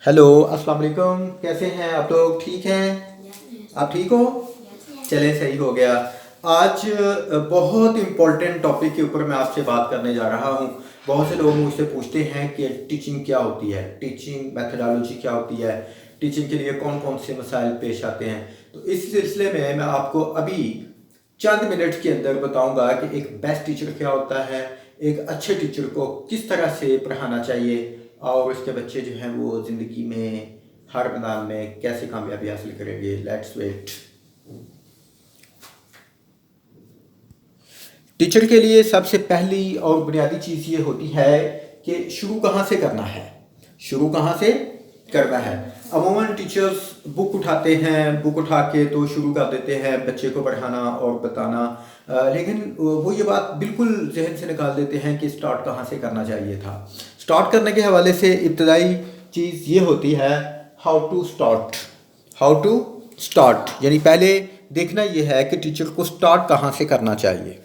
Hello अस्सलाम वालेकुम। कैसे हैं आप लोग? ठीक हैं? आप ठीक हो? चले, सही हो गया। आज बहुत इम्पोर्टेंट टॉपिक के ऊपर मैं आपसे बात करने जा रहा हूँ। बहुत से लोग मुझसे पूछते हैं कि टीचिंग क्या होती है, टीचिंग मेथडोलॉजी क्या होती है, टीचिंग के लिए कौन कौन से मसाइल पेश आते हैं। तो इस सिलसिले में मैं आपको अभी चंद मिनट के अंदर बताऊंगा कि एक बेस्ट टीचर क्या होता है, एक अच्छे टीचर को किस तरह से पढ़ाना चाहिए और उसके बच्चे जो हैं वो ज़िंदगी में हर मैदान में कैसे कामयाबी हासिल करेंगे। Let's wait. टीचर के लिए सबसे पहली और बुनियादी चीज़ ये होती है कि शुरू कहाँ से करना है, शुरू कहाँ से करना है। अमूमन टीचर्स बुक उठाते हैं, बुक उठा के तो शुरू कर देते हैं बच्चे को पढ़ाना और बताना, लेकिन वो ये बात बिल्कुल जहन से निकाल देते हैं कि स्टार्ट कहाँ से करना चाहिए था। स्टार्ट करने के हवाले से इब्तदाई चीज़ ये होती है how to start. How to start यानी पहले देखना ये है कि टीचर को स्टार्ट कहाँ से करना चाहिए।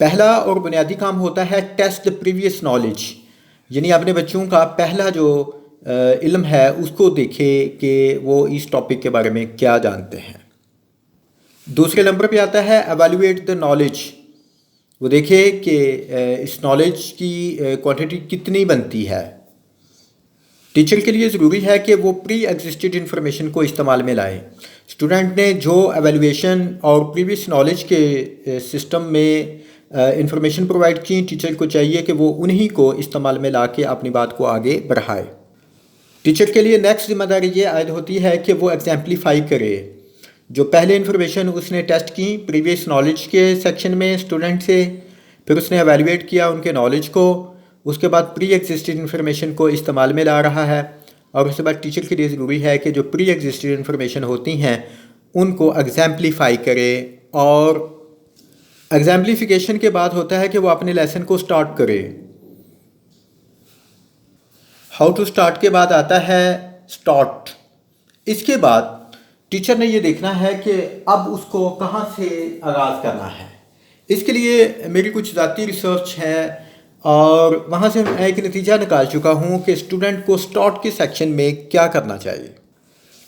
पहला और बुनियादी काम होता है टेस्ट द प्रीवियस नॉलेज, यानी अपने बच्चों का पहला जो इल्म है उसको देखे कि वो इस टॉपिक के बारे में क्या जानते हैं। दूसरे नंबर पे आता है एवेलुएट द नॉलेज, वो देखे कि इस नॉलेज की क्वांटिटी कितनी बनती है। टीचर के लिए ज़रूरी है कि वो प्री एग्जिस्टेड इन्फॉर्मेशन को इस्तेमाल में लाए। स्टूडेंट ने जो एवेलुएशन और प्रीवियस नॉलेज के सिस्टम में इंफॉर्मेशन प्रोवाइड की, टीचर को चाहिए कि वो उन्हीं को इस्तेमाल में ला के अपनी बात को आगे बढ़ाए। टीचर के लिए नेक्स्ट जिम्मेदारी ये आयद होती है कि वो एग्जाम्पलीफाई करे। जो पहले इन्फॉर्मेशन उसने टेस्ट की प्रीवियस नॉलेज के सेक्शन में स्टूडेंट से, फिर उसने एवेलुएट किया उनके नॉलेज को, उसके बाद प्री एग्जिस्टेड इन्फॉर्मेशन को इस्तेमाल में ला रहा है, और उसके बाद टीचर के लिए ज़रूरी है कि जो प्री एग्जिस्टेड इन्फॉर्मेशन होती हैं उनको एग्जाम्पलीफाई करे। और एग्जाम्पलीफिकेशन के बाद होता है कि वो अपने लेसन को स्टार्ट करे। हाउ टू स्टार्ट के बाद आता है स्टार्ट। इसके बाद टीचर ने ये देखना है कि अब उसको कहाँ से आगाज़ करना है। इसके लिए मेरी कुछ ज़ाती रिसर्च है और वहाँ से मैं एक नतीजा निकाल चुका हूँ कि स्टूडेंट को स्टार्ट के सेक्शन में क्या करना चाहिए।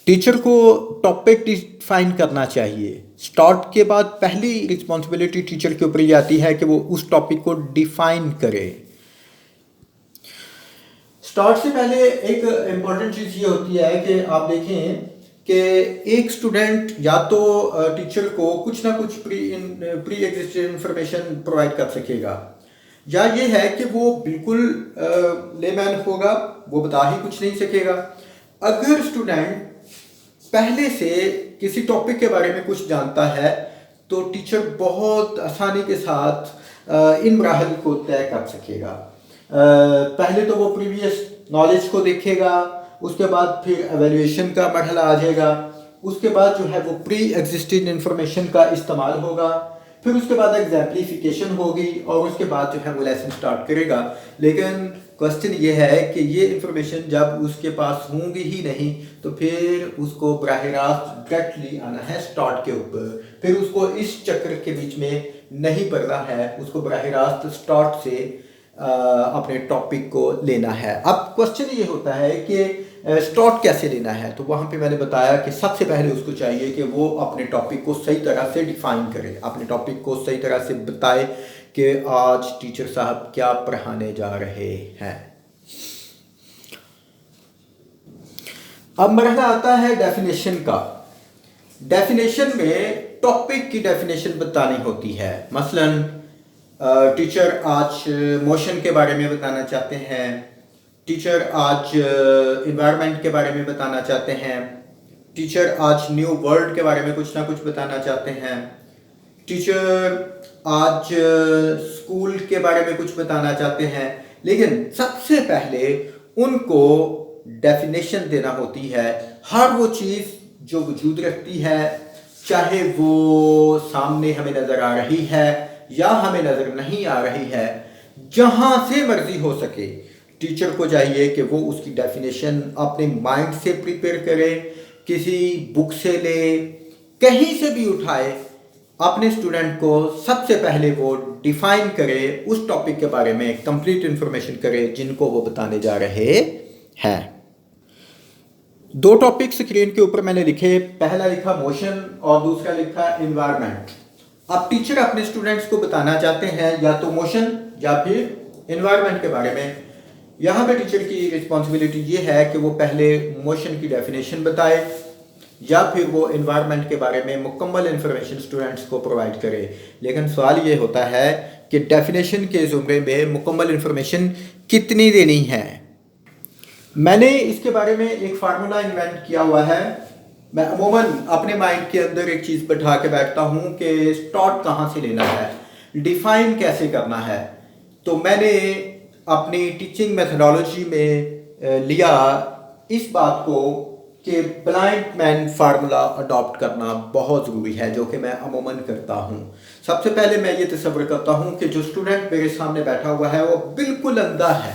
टीचर को टॉपिक डिफाइन करना चाहिए। स्टार्ट के बाद पहली रिस्पॉन्सिबिलिटी टीचर के ऊपर ये आती है कि वो उस टॉपिक को डिफाइन करे। स्टार्ट से पहले एक इम्पॉर्टेंट चीज़ ये होती है कि आप देखें कि एक स्टूडेंट या तो टीचर को कुछ ना कुछ प्री एग्जिस्टेड इंफॉर्मेशन प्रोवाइड कर सकेगा, या ये है कि वो बिल्कुल लेमैन होगा, वो बता ही कुछ नहीं सकेगा। अगर स्टूडेंट पहले से किसी टॉपिक के बारे में कुछ जानता है तो टीचर बहुत आसानी के साथ इन मराहल को तय कर सकेगा। पहले तो वो प्रीवियस नॉलेज को देखेगा, उसके बाद फिर एवेल्यूएशन का मरहला आ जाएगा, उसके बाद जो है वो प्री एग्जिस्टेड इंफॉर्मेशन का इस्तेमाल होगा, फिर उसके बाद एग्जाम्पलीफिकेशन होगी, और उसके बाद जो है वो लेसन स्टार्ट करेगा। लेकिन क्वेश्चन ये है कि ये इंफॉर्मेशन जब उसके पास होंगी ही नहीं तो फिर उसको बराह रास्त डायरेक्टली आना है स्टार्ट के ऊपर, फिर उसको इस चक्कर के बीच में नहीं पड़ना है, उसको बराह रास्त स्टार्ट से अपने टॉपिक को लेना है। अब क्वेश्चन ये होता है कि स्टार्ट कैसे लेना है, तो वहाँ पे मैंने बताया कि सबसे पहले उसको चाहिए कि वो अपने टॉपिक को सही तरह से डिफाइन करे, अपने टॉपिक को सही तरह से बताए कि आज टीचर साहब क्या पढ़ाने जा रहे हैं। अब मरहला आता है डेफिनेशन का। डेफिनेशन में टॉपिक की डेफिनेशन बतानी होती है। मसलन टीचर आज मोशन के बारे में बताना चाहते हैं, टीचर आज इन्वायरमेंट के बारे में बताना चाहते हैं, टीचर आज न्यू वर्ल्ड के बारे में कुछ ना कुछ बताना चाहते हैं, टीचर आज स्कूल के बारे में कुछ बताना चाहते हैं। लेकिन सबसे पहले उनको डेफिनेशन देना होती है। हर वो चीज़ जो वजूद रखती है, चाहे वो सामने हमें नज़र आ रही है या हमें नज़र नहीं आ रही है, जहाँ से मर्जी हो सके टीचर को चाहिए कि वो उसकी डेफिनेशन अपने माइंड से प्रिपेयर करे, किसी बुक से ले, कहीं से भी उठाए, अपने स्टूडेंट को सबसे पहले वो डिफाइन करे, उस टॉपिक के बारे में कंप्लीट इंफॉर्मेशन करे जिनको वो बताने जा रहे हैं। दो टॉपिक स्क्रीन के ऊपर मैंने लिखे, पहला लिखा मोशन और दूसरा लिखा एनवायरनमेंट। अब टीचर अपने स्टूडेंट्स को बताना चाहते हैं या तो मोशन या फिर एनवायरनमेंट के बारे में। यहाँ पे टीचर की रिस्पॉन्सिबिलिटी ये है कि वो पहले मोशन की डेफिनेशन बताए या फिर वो एनवायरनमेंट के बारे में मुकम्मल इन्फॉर्मेशन स्टूडेंट्स को प्रोवाइड करे। लेकिन सवाल ये होता है कि डेफिनेशन के ज़ुमरे में मुकम्मल इन्फॉर्मेशन कितनी देनी है। मैंने इसके बारे में एक फार्मूला इन्वेंट किया हुआ है। मैं अमूमन अपने माइंड के अंदर एक चीज़ बैठा के बैठता हूँ कि स्टार्ट कहाँ से लेना है, डिफाइन कैसे करना है। तो मैंने अपनी टीचिंग मेथडोलॉजी में लिया इस बात को कि ब्लाइंड मैन फार्मूला अडॉप्ट करना बहुत ज़रूरी है, जो कि मैं अमूमन करता हूँ। सबसे पहले मैं ये तस्वर करता हूँ कि जो स्टूडेंट मेरे सामने बैठा हुआ है वो बिल्कुल अंधा है।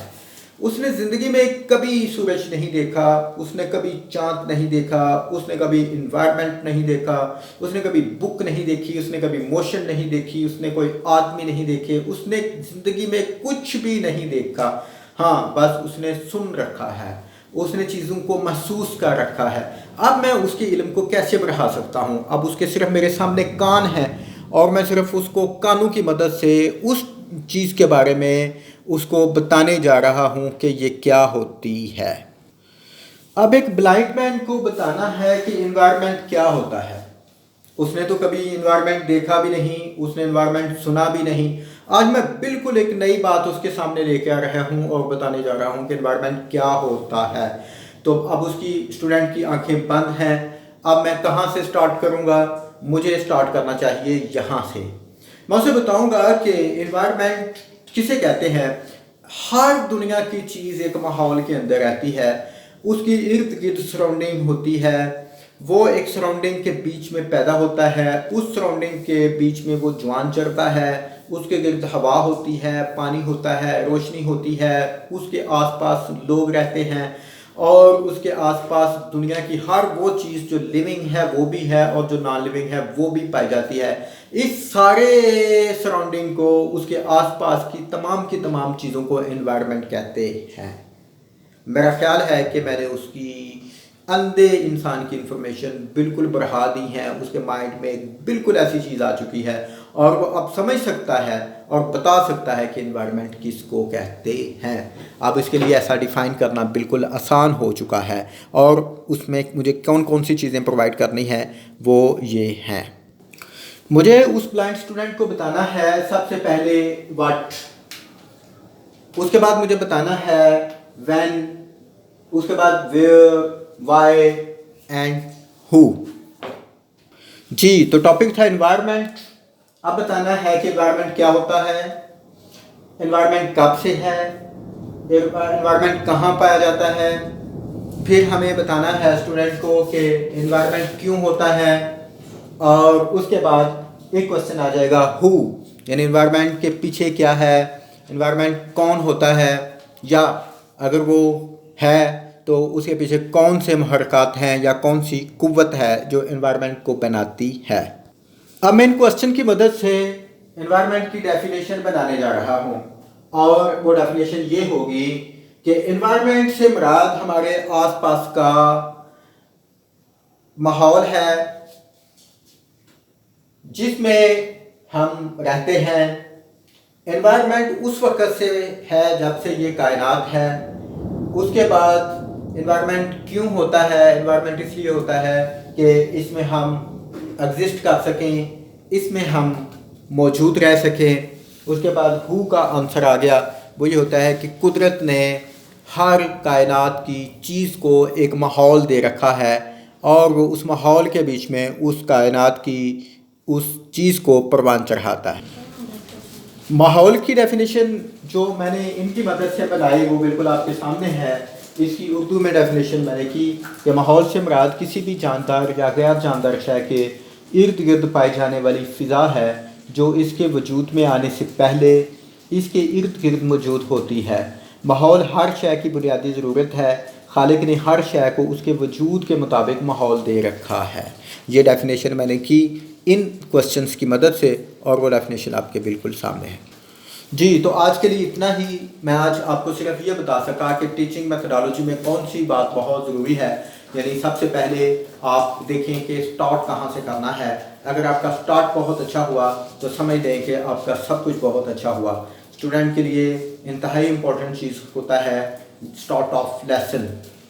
उसने ज़िंदगी में कभी सूरज नहीं देखा, उसने कभी चांद नहीं देखा, उसने कभी इन्वायरमेंट नहीं देखा, उसने कभी बुक नहीं देखी, उसने कभी मोशन नहीं देखी, उसने कोई आदमी नहीं देखे, उसने ज़िंदगी में कुछ भी नहीं देखा। हाँ, बस उसने सुन रखा है, उसने चीज़ों को महसूस कर रखा है। अब मैं उसके इल्म को कैसे बढ़ा सकता हूँ? अब उसके सिर्फ मेरे सामने कान हैं और मैं सिर्फ उसको कानों की मदद से उस चीज़ के बारे में उसको बताने जा रहा हूँ कि ये क्या होती है। अब एक ब्लाइंड मैन को बताना है कि एनवायरनमेंट क्या होता है। उसने तो कभी एनवायरनमेंट देखा भी नहीं, उसने एनवायरनमेंट सुना भी नहीं। आज मैं बिल्कुल एक नई बात उसके सामने लेके आ रहा हूँ और बताने जा रहा हूँ कि एनवायरनमेंट क्या होता है। तो अब उसकी स्टूडेंट की आंखें बंद हैं। अब मैं कहाँ से स्टार्ट करूँगा? मुझे स्टार्ट करना चाहिए यहाँ से। मैं उसे बताऊँगा कि एनवायरनमेंट किसे कहते हैं। हर दुनिया की चीज़ एक माहौल के अंदर रहती है, उसकी इर्द गिर्द सराउंडिंग होती है, वो एक सराउंडिंग के बीच में पैदा होता है, उस सराउंडिंग के बीच में वो जवान चढ़ता है, उसके गिर्द हवा होती है, पानी होता है, रोशनी होती है, उसके आसपास लोग रहते हैं और उसके आसपास दुनिया की हर वो चीज़ जो लिविंग है वो भी है और जो नॉन लिविंग है वो भी पाई जाती है। इस सारे सराउंडिंग को, उसके आसपास की तमाम चीज़ों को एनवायरनमेंट कहते हैं। मेरा ख्याल है कि मैंने उसकी अंधे इंसान की इंफॉर्मेशन बिल्कुल बढ़ा दी है। उसके माइंड में एक बिल्कुल ऐसी चीज़ आ चुकी है और वो अब समझ सकता है और बता सकता है कि एनवायरनमेंट किसको कहते हैं। अब इसके लिए ऐसा डिफ़ाइन करना बिल्कुल आसान हो चुका है और उसमें मुझे कौन कौन सी चीज़ें प्रोवाइड करनी है वो ये हैं। मुझे उस ब्लाइंड स्टूडेंट को बताना है सबसे पहले व्हाट, उसके बाद मुझे बताना है व्हेन, उसके बाद वेयर, वाई एंड हु। जी, तो टॉपिक था एनवायरनमेंट। अब बताना है कि एनवायरनमेंट क्या होता है, एनवायरनमेंट कब से है, एनवायरनमेंट कहाँ पाया जाता है। फिर हमें बताना है स्टूडेंट को कि एनवायरनमेंट क्यों होता है और उसके बाद एक क्वेश्चन आ जाएगा हु, यानी एनवायरनमेंट के पीछे क्या है, एनवायरनमेंट कौन होता है, या अगर वो है तो उसके पीछे कौन से महरक़ात हैं या कौन सी कुव्वत है जो एनवायरनमेंट को बनाती है। अब मैं इन क्वेश्चन की मदद से एनवायरनमेंट की डेफिनेशन बनाने जा रहा हूँ और वो डेफिनेशन ये होगी कि एनवायरनमेंट से मुराद हमारे आसपास का माहौल है जिसमें हम रहते हैं। एनवायरनमेंट उस वक़्त से है जब से ये कायनात है। उसके बाद एनवायरनमेंट क्यों होता है? एनवायरनमेंट इसलिए होता है कि इसमें हम एग्जिस्ट कर सकें, इसमें हम मौजूद रह सकें। उसके बाद हु का आंसर आ गया, वो ये होता है कि कुदरत ने हर कायनात की चीज़ को एक माहौल दे रखा है और वो उस माहौल के बीच में उस कायनात की उस चीज़ को परवान चढ़ाता है। माहौल की डेफिनेशन जो मैंने इनकी मदद से बनाई वो बिल्कुल आपके सामने है। इसकी उर्दू में डेफिनेशन मैंने की कि माहौल से मुराद किसी भी जानदार या गैर जानदार शय के इर्द गिर्द पाई जाने वाली फ़िज़ा है जो इसके वजूद में आने से पहले इसके इर्द गिर्द मौजूद होती है। माहौल हर शय की बुनियादी ज़रूरत है। खालिक ने हर शय को उसके वजूद के मुताबिक माहौल दे रखा है। ये डेफिनेशन मैंने की इन क्वेश्चंस की मदद से और वो डेफिनेशन आपके बिल्कुल सामने है। जी, तो आज के लिए इतना ही। मैं आज आपको सिर्फ ये बता सका कि टीचिंग मेथडोलॉजी में कौन सी बात बहुत ज़रूरी है यानी सबसे पहले आप देखें कि स्टार्ट कहाँ से करना है। अगर आपका स्टार्ट बहुत अच्छा हुआ तो समझ लें कि आपका सब कुछ बहुत अच्छा हुआ। स्टूडेंट के लिए इंतहाई इम्पोर्टेंट चीज़ होता है स्टार्ट ऑफ लेसन।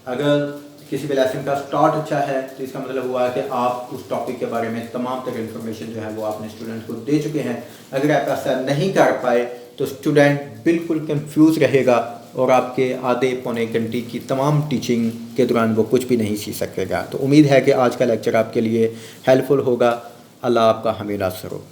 अगर किसी भी लेसन का स्टार्ट अच्छा है तो इसका मतलब हुआ है कि आप उस टॉपिक के बारे में तमाम तरह इन्फॉर्मेशन जो है वो आपने स्टूडेंट को दे चुके हैं। अगर आप ऐसा नहीं कर पाए तो स्टूडेंट बिल्कुल कंफ्यूज रहेगा और आपके आधे पौने घंटे की तमाम टीचिंग के दौरान वो कुछ भी नहीं सीख सकेगा। तो उम्मीद है कि आज का लेक्चर आपके लिए हेल्पफुल होगा। अल्लाह आपका हमें नासर हो।